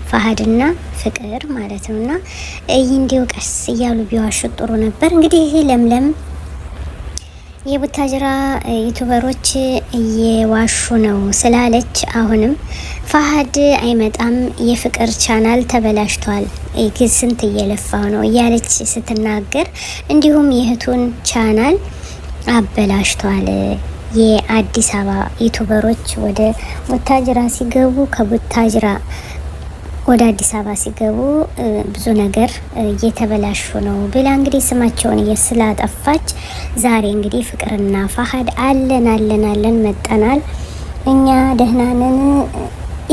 ፋሃድና ፍቅር ማለት ነውና እንዲው ቀስ እያሉ ቢዋሹ ጥሩ ነበር። እንግዲህ ለምለም የቡታጅራ ዩቲዩበሮች እየዋሹ ነው ስላለች አሁንም ፋሃድ አይመጣም፣ የፍቅር ቻናል ተበላሽቷል፣ ስንት እየለፋው ነው እያለች ስትናገር፣ እንዲሁም የእህቱን ቻናል አበላሽቷል። የአዲስ አበባ ዩቲዩበሮች ወደ ቡታጅራ ሲገቡ ከቡታጅራ ወደ አዲስ አበባ ሲገቡ ብዙ ነገር እየተበላሹ ነው ብላ እንግዲህ ስማቸውን ስላጠፋች ዛሬ እንግዲህ ፍቅርና ፋሃድ አለን መጠናል። እኛ ደህናንን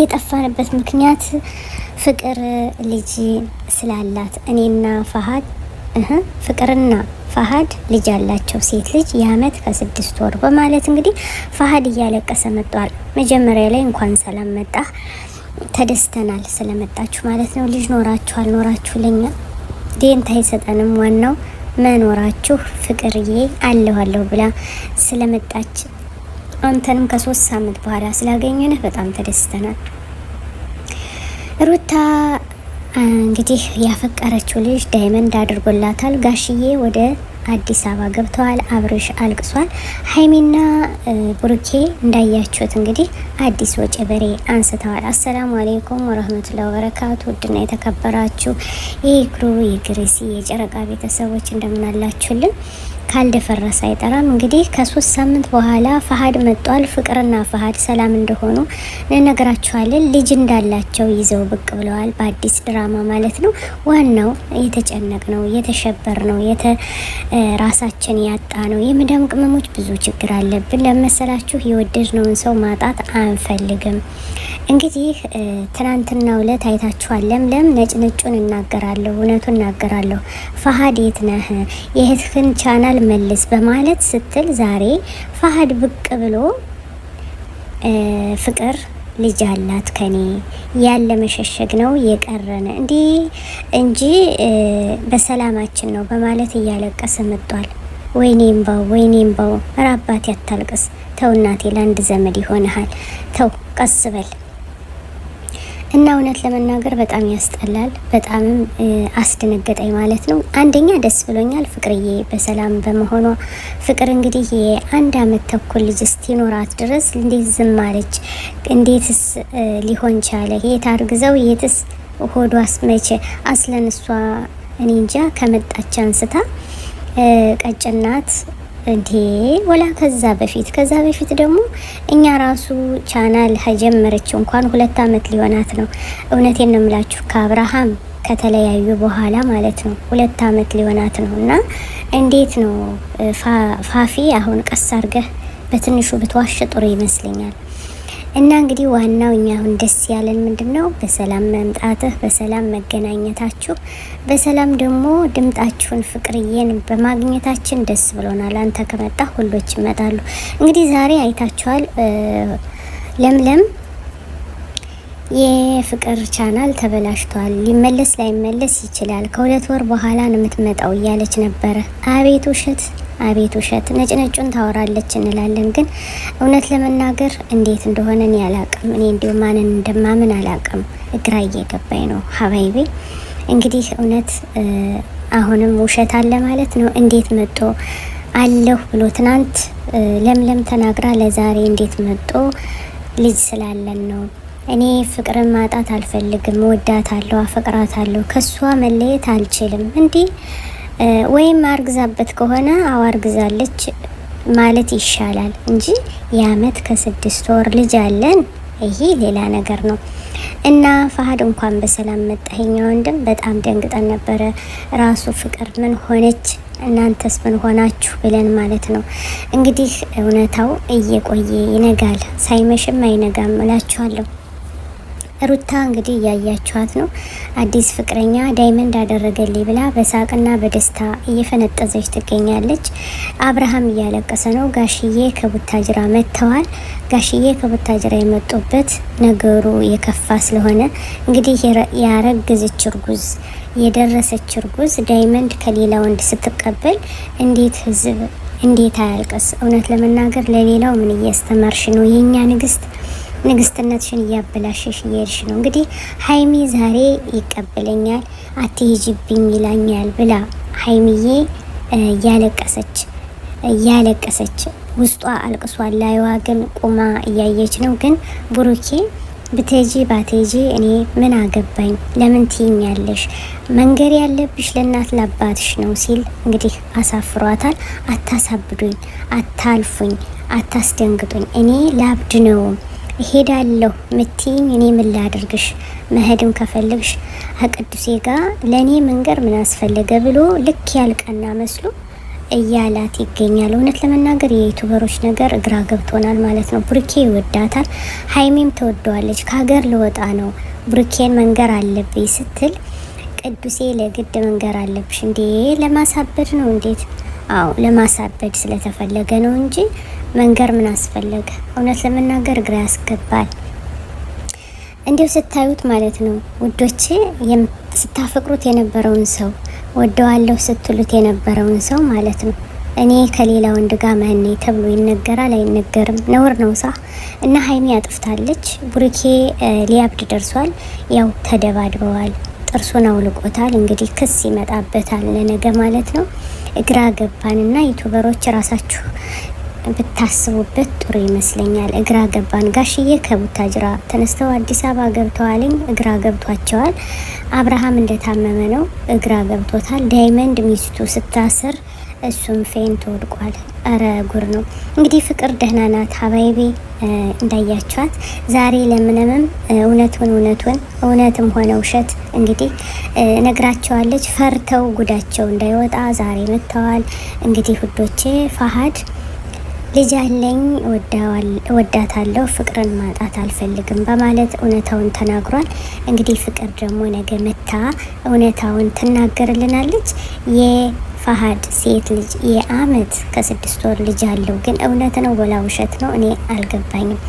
የጠፋንበት ምክንያት ፍቅር ልጅ ስላላት እኔና ፋሃድ ፍቅርና ፋሃድ ልጅ ያላቸው ሴት ልጅ የአመት ከ6 ወር በማለት እንግዲህ ፋሃድ እያለቀሰ መጥቷል። መጀመሪያ ላይ እንኳን ሰላም መጣ ተደስተናል ስለመጣችሁ ማለት ነው። ልጅ ኖራችሁ አልኖራችሁ ለኛ ዴንታ አይሰጠንም፣ ዋናው መኖራችሁ ፍቅርዬ አለሁ ብላ ስለመጣች አንተንም ከ3 ሳምንት በኋላ ስላገኘንህ በጣም ተደስተናል። ሩታ እንግዲህ ያፈቀረችው ልጅ ዳይመንድ አድርጎላታል። ጋሽዬ ወደ አዲስ አበባ ገብተዋል። አብርሽ አልቅሷል። ሀይሚና ብሩኬ እንዳያችሁት እንግዲህ አዲስ ወጪ በሬ አንስተዋል። አሰላሙ አሌይኩም ወረህመቱላሂ ወበረካቱ። ውድና የተከበራችሁ የክሩ የግሬሲ የጨረቃ ቤተሰቦች እንደምን አላችሁልን? ካልደፈረሰ አይጠራም። እንግዲህ ከ3 ሳምንት በኋላ ፋሃድ መጧል። ፍቅርና ፋሃድ ሰላም እንደሆኑ እንነግራችኋለን። ልጅ እንዳላቸው ይዘው ብቅ ብለዋል። በአዲስ ድራማ ማለት ነው። ዋናው የተጨነቅ ነው፣ የተሸበር ነው፣ ራሳችን ያጣ ነው። የመዳም ቅመሞች ብዙ ችግር አለብን ለመሰላችሁ። የወደድነውን ሰው ማጣት አንፈልግም። እንግዲህ ትናንትና ዕለት አይታችኋል። ለምለም ነጩን እናገራለሁ፣ እውነቱን እናገራለሁ፣ ፋሃድ የት ነህ የእህትህን ቻናል መልስ በማለት ስትል ዛሬ ፋሃድ ብቅ ብሎ ፍቅር ልጅ አላት ከኔ ያለ መሸሸግ ነው የቀረነ እንጂ በሰላማችን ነው በማለት እያለቀሰ መጥቷል። ወይኔም ባው ራባት ያታልቅስ። ተው እናቴ ለአንድ ዘመድ ይሆንሃል። ተው ቀስ በል እና እውነት ለመናገር በጣም ያስጠላል። በጣምም አስደነገጠኝ ማለት ነው። አንደኛ ደስ ብሎኛል ፍቅርዬ በሰላም በመሆኗ። ፍቅር እንግዲህ የ1 አመት ተኩል ልጅ እስኪኖራት ድረስ እንዴት ዝም አለች? እንዴትስ ሊሆን ቻለ? የት አርግዘው የትስ ሆዷስ መቼ አስለን እሷ እኔ እንጃ ከመጣች አንስታ ቀጭናት እንዴ ወላ ከዛ በፊት ደግሞ እኛ ራሱ ቻናል ጀመረች እንኳን 2 አመት ሊሆናት ነው። እውነቴን ነው የምላችሁ ከአብርሃም ከተለያዩ በኋላ ማለት ነው 2 አመት ሊሆናት ነው። እና እንዴት ነው ፋፊ አሁን ቀስ አርገህ በትንሹ ብትዋሽ ጥሩ ይመስለኛል። እና እንግዲህ ዋናው እኛ አሁን ደስ ያለን ምንድነው በሰላም መምጣትህ፣ በሰላም መገናኘታችሁ፣ በሰላም ደግሞ ድምጣችሁን ፍቅርዬን በማግኘታችን ደስ ብሎናል። አንተ ከመጣ ሁሎች ይመጣሉ። እንግዲህ ዛሬ አይታችኋል። ለምለም የፍቅር ቻናል ተበላሽቷል፣ ሊመለስ ላይመለስ ይችላል፣ ከ2 ወር በኋላ ነው የምትመጣው እያለች ነበረ። አቤት ውሸት ነጭነጩን ታወራለች እንላለን። ግን እውነት ለመናገር እንዴት እንደሆነ እኔ አላቅም። እኔ እንዲሁ ማንን እንደማምን አላቅም። ግራ እየገባኝ ነው ሀባይቤ። እንግዲህ እውነት አሁንም ውሸት አለ ማለት ነው። እንዴት መጦ አለሁ ብሎ ትናንት ለምለም ተናግራ ለዛሬ እንዴት መጦ ልጅ ስላለን ነው። እኔ ፍቅርን ማጣት አልፈልግም፣ ወዳታለሁ፣ አፈቅራታለሁ፣ ከሷ መለየት አልችልም። እንዲህ ወይም አርግዛበት ከሆነ አርግዛለች ማለት ይሻላል እንጂ የአመት ከ6 ወር ልጅ አለን፣ ይሄ ሌላ ነገር ነው። እና ፋሃድ እንኳን በሰላም መጣኸኝ ወንድም፣ በጣም ደንግጠን ነበረ። ራሱ ፍቅር ምን ሆነች እናንተስ ምን ሆናችሁ ብለን ማለት ነው። እንግዲህ እውነታው እየቆየ ይነጋል፣ ሳይመሽም አይነጋም እላችኋለሁ። ሩታ እንግዲህ እያያችኋት ነው። አዲስ ፍቅረኛ ዳይመንድ አደረገልኝ ብላ በሳቅና በደስታ እየፈነጠዘች ትገኛለች። አብርሃም እያለቀሰ ነው። ጋሽዬ ከቡታጅራ መጥተዋል። ጋሽዬ ከቡታጅራ የመጡበት ነገሩ የከፋ ስለሆነ እንግዲህ ያረገዘች እርጉዝ የደረሰች እርጉዝ ዳይመንድ ከሌላ ወንድ ስትቀበል እንዴት ህዝብ እንዴት አያልቅስ? እውነት ለመናገር ለሌላው ምን እያስተማርሽ ነው? የኛ ንግስት ንግስትነትሽን እያበላሸሽ እየሄድሽ ነው። እንግዲህ ሀይሚ ዛሬ ይቀበለኛል አትሄጂብኝ ይላኛል ብላ ሀይሚዬ እያለቀሰች ውስጧ አልቅሷል። ላይዋ ግን ቁማ እያየች ነው። ግን ብሩኬ ብትሄጂ ባትሄጂ እኔ ምን አገባኝ፣ ለምን ትይኛለሽ? መንገር ያለብሽ ለእናት ለአባትሽ ነው ሲል እንግዲህ አሳፍሯታል። አታሳብዱኝ፣ አታልፉኝ፣ አታስደንግጡኝ፣ እኔ ላብድ ነው እሄዳለሁ ምትይኝ እኔ ምን ላድርግሽ? መሄድም ከፈልግሽ ከቅዱሴ ጋር ለእኔ መንገር ምን አስፈለገ ብሎ ልክ ያልቀና መስሎ እያላት ይገኛል። እውነት ለመናገር የዩቱበሮች ነገር እግራ ገብቶናል ማለት ነው። ብሩኬ ይወዳታል፣ ሀይሚም ተወደዋለች። ከሀገር ልወጣ ነው ብሩኬን መንገር አለብኝ ስትል ቅዱሴ ለግድ መንገር አለብሽ እንዴ? ለማሳበድ ነው እንዴት? አዎ ለማሳበድ ስለተፈለገ ነው እንጂ መንገር ምን አስፈለገ? እውነት ለመናገር እግራ ያስገባል። እንዲሁ ስታዩት ማለት ነው ውዶቼ፣ ስታፈቅሩት የነበረውን ሰው ወደዋለሁ ስትሉት የነበረውን ሰው ማለት ነው እኔ ከሌላ ወንድ ጋር ማኔ ተብሎ ይነገራል አይነገርም? ነውር ነው ሳ እና ሀይሚ አጥፍታለች። ብሩኬ ሊያብድ ደርሷል። ያው ተደባድበዋል። ጥርሱን አውልቆታል። እንግዲህ ክስ ይመጣበታል ለነገ ማለት ነው። እግራ ገባንና ዩቱበሮች ራሳችሁ ብታስቡበት ጥሩ ይመስለኛል። እግራ ገባን። ጋሽዬ ከቡታጅራ ተነስተው አዲስ አበባ ገብተዋልኝ። እግራ ገብቷቸዋል። አብርሃም እንደታመመ ነው፣ እግራ ገብቶታል። ዳይመንድ ሚስቱ ስታስር እሱም ፌንት ወድቋል። አረ ጉር ነው እንግዲህ። ፍቅር ደህና ናት ሀባይቤ እንዳያቸዋት ዛሬ ለምለምም እውነትም ሆነ ውሸት እንግዲህ ነግራቸዋለች። ፈርተው ጉዳቸው እንዳይወጣ ዛሬ መጥተዋል። እንግዲህ ውዶቼ ፋሃድ ልጅ አለኝ ወዳታለሁ፣ ፍቅርን ማጣት አልፈልግም በማለት እውነታውን ተናግሯል። እንግዲህ ፍቅር ደግሞ ነገ መታ እውነታውን ትናገርልናለች። የፋሃድ ሴት ልጅ የአመት ከ6 ወር ልጅ አለው። ግን እውነት ነው ወላ ውሸት ነው? እኔ አልገባኝም።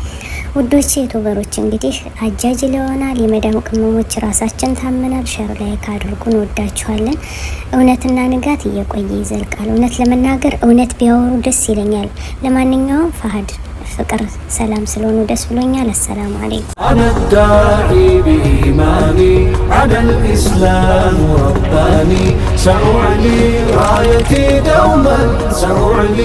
ውዶች ዩቱበሮች እንግዲህ አጃጅ ለሆናል የመዳም ቅመሞች ራሳችን ታመናል። ሸር ላይ ካድርጉን ወዳችኋለን። እውነትና ንጋት እየቆየ ይዘልቃል። እውነት ለመናገር እውነት ቢያወሩ ደስ ይለኛል። ለማንኛውም ፋሃድ ፍቅር ሰላም ስለሆኑ ደስ ብሎኛል። አሰላሙ አለይኩም አነዳዒ ቢኢማኒ ዐለል ኢስላም ረባኒ ሰኡዕሊ ራየቲ ደውመን ሰኡዕሊ